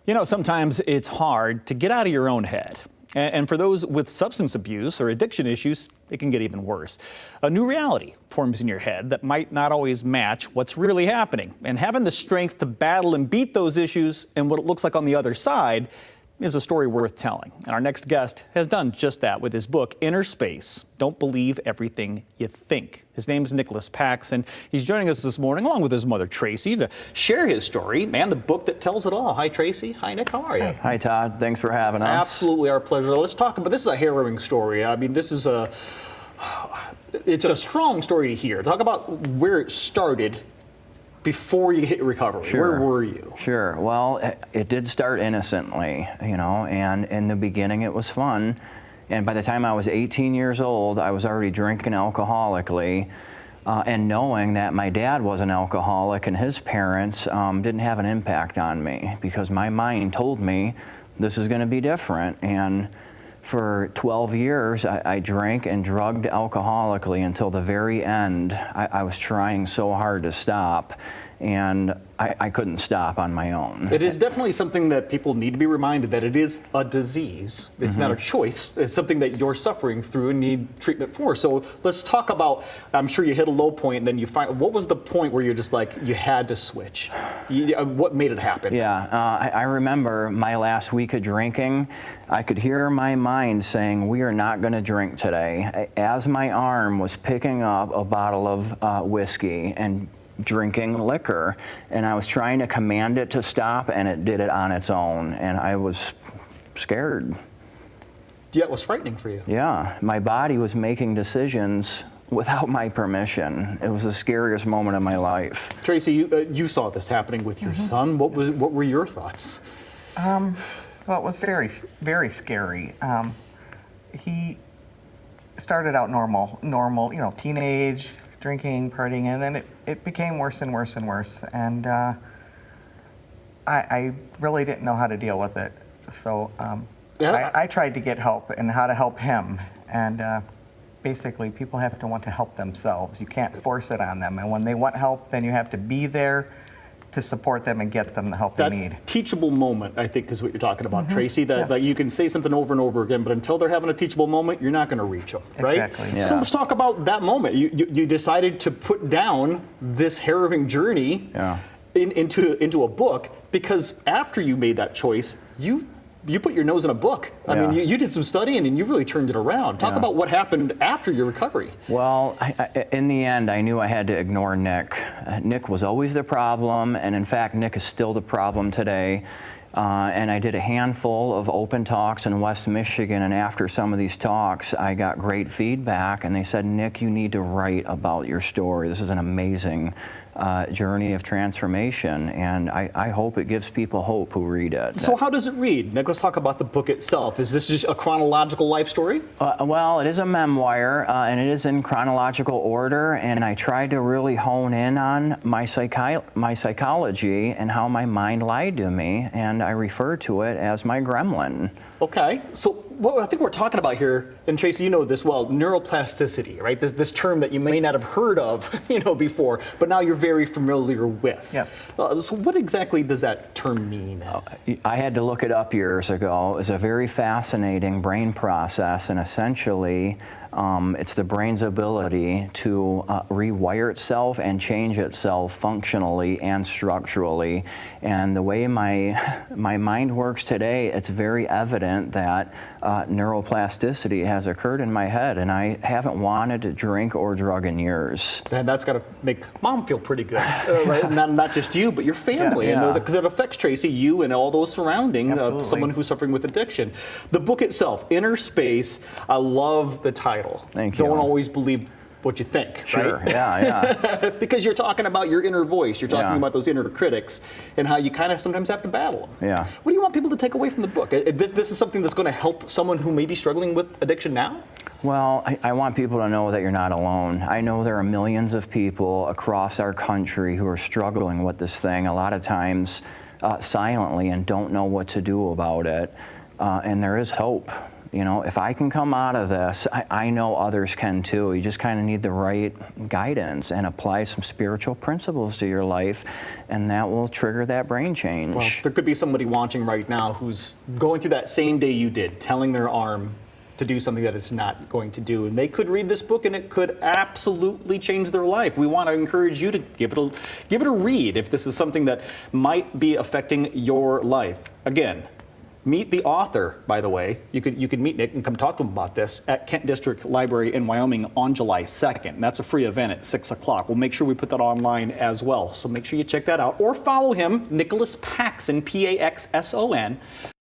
You know, sometimes it's hard to get out of your own head. And for those with substance abuse or addiction issues, it can get even worse. A new reality forms in your head that might not always match what's really happening. And having the strength to battle and beat those issues and what it looks like on the other side is a story worth telling. And our next guest has done just that with his book, Inner Space, Don't Believe Everything You Think. His name is Nicholas Pax, and he's joining us this morning, along with his mother, Tracy, to share his story and the book that tells it all. Hi, Tracy. Hi, Nick. How are you? Hi, Todd. Thanks for having us. Absolutely our pleasure. Let's talk about, this is a harrowing story. I mean, it's a strong story to hear. Talk about where it started before you hit recovery. Sure. Where were you? Sure. Well, it did start innocently, you know, and in the beginning it was fun. And by the time I was 18 years old, I was already drinking alcoholically. And knowing that my dad was an alcoholic and his parents didn't have an impact on me, because my mind told me this is going to be different. And for 12 years, I drank and drugged alcoholically until the very end. I was trying so hard to stop, and I couldn't stop on my own. It is definitely something that people need to be reminded that it is a disease. It's not a choice. It's something that you're suffering through and need treatment for. So let's talk about, I'm sure you hit a low point and then you find, what was the point where you're just like, you had to switch? What made it happen? Yeah, I remember my last week of drinking, I could hear my mind saying, we are not going to drink today. As my arm was picking up a bottle of whiskey and drinking liquor, and I was trying to command it to stop, and it did it on its own, and I was scared. Yeah, it was frightening for you. Yeah, my body was making decisions without my permission. It was the scariest moment of my life. Tracy, you saw this happening with your son. What were your thoughts? Well, it was very, very scary. He started out normal, you know, teenage, drinking, partying, and then it became worse and worse and worse. And I really didn't know how to deal with it. So I tried to get help and how to help him. And basically, people have to want to help themselves. You can't force it on them. And when they want help, then you have to be there to support them and get them the help they need. That teachable moment, I think, is what you're talking about, Tracy, that you can say something over and over again, but until they're having a teachable moment, you're not going to reach them, right? Exactly. Yeah. So let's talk about that moment. You decided to put down this harrowing journey into a book, because after you made that choice, you put your nose in a book. I mean, you did some studying and you really turned it around. Talk about what happened after your recovery. Well, in the end, I knew I had to ignore Nick. Nick was always the problem, and in fact, Nick is still the problem today. And I did a handful of open talks in West Michigan, and after some of these talks, I got great feedback, and they said, Nick, you need to write about your story. This is an amazing journey of transformation, and I hope it gives people hope who read it. So how does it read? Nick, let's talk about the book itself. Is this just a chronological life story? Well, it is a memoir, and it is in chronological order, and I tried to really hone in on my psychology and how my mind lied to me, and I refer to it as my gremlin. Okay, so what I think we're talking about here, and Tracy, you know this well, neuroplasticity, right? This term that you may not have heard of, before, but now you're very familiar with. Yes. So what exactly does that term mean? I had to look it up years ago. It's a very fascinating brain process, and essentially, it's the brain's ability to rewire itself and change itself functionally and structurally. And the way my mind works today, it's very evident that neuroplasticity has occurred in my head, and I haven't wanted to drink or drug in years. And that's got to make mom feel pretty good, right? Not just you, but your family, because it affects Tracy, you, and all those surrounding someone who's suffering with addiction. The book itself, Inner Space, I love the title. Thank you. Don't always believe what you think, Sure, right? yeah. Because you're talking about your inner voice. You're talking about those inner critics and how you kind of sometimes have to battle them. Yeah. What do you want people to take away from the book? This is something that's going to help someone who may be struggling with addiction now? Well, I want people to know that you're not alone. I know there are millions of people across our country who are struggling with this thing, a lot of times silently, and don't know what to do about it. And there is hope. You know, if I can come out of this, I know others can too. You just kind of need the right guidance and apply some spiritual principles to your life, and that will trigger that brain change. Well, there could be somebody watching right now who's going through that same day you did, telling their arm to do something that it's not going to do. And they could read this book and it could absolutely change their life. We want to encourage you to give it a read if this is something that might be affecting your life. Again, meet the author, by the way. You could meet Nick and come talk to him about this at Kent District Library in Wyoming on July 2nd. That's a free event at 6 o'clock. We'll make sure we put that online as well. So make sure you check that out. Or follow him, Nicholas Paxson, Paxson.